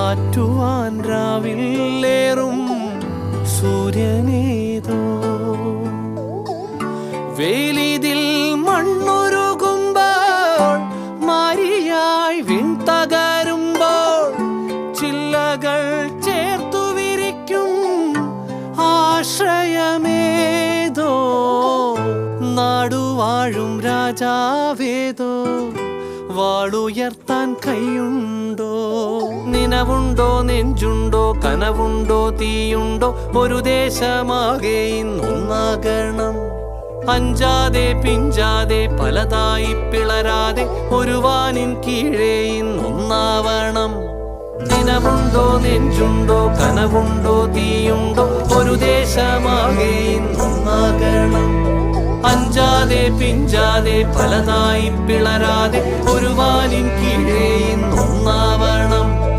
മാറ്റുവാൻ രാവിലേറും സൂര്യനേതോ വേലിതിൽ മണ്ണുരുകുമ്പോൾ മാരിയായി വിൺതകരുമ്പോൾ ചില്ലകൾ ചേർത്തു വിരിക്കും ആശ്രയമേതോ നാടുവാഴും രാജാവേതോ വാളുയർത്താൻ കൈയുണ്ടോ നിനവുണ്ടോ നെഞ്ചുണ്ടോ കനവുണ്ടോ തീയുണ്ടോ ഒരു ദേശമാകെ ഇന്നൊന്നാകണം അഞ്ചാതെ പിഞ്ചാതെ പലതായി പിളരാതെ ഒരു വാനിൻ കീഴേ ഇന്നൊന്നാവണം നിനവുണ്ടോ നെഞ്ചുണ്ടോ കനവുണ്ടോ തീയുണ്ടോ ഒരു ദേശമാകെ ഇന്നൊന്നാകണം അഞ്ചാതെ പിഞ്ചാതെ പലതായി പിളരാതെ ഒരു വാനിൻ കീഴേ ഇന്നൊന്നാവണം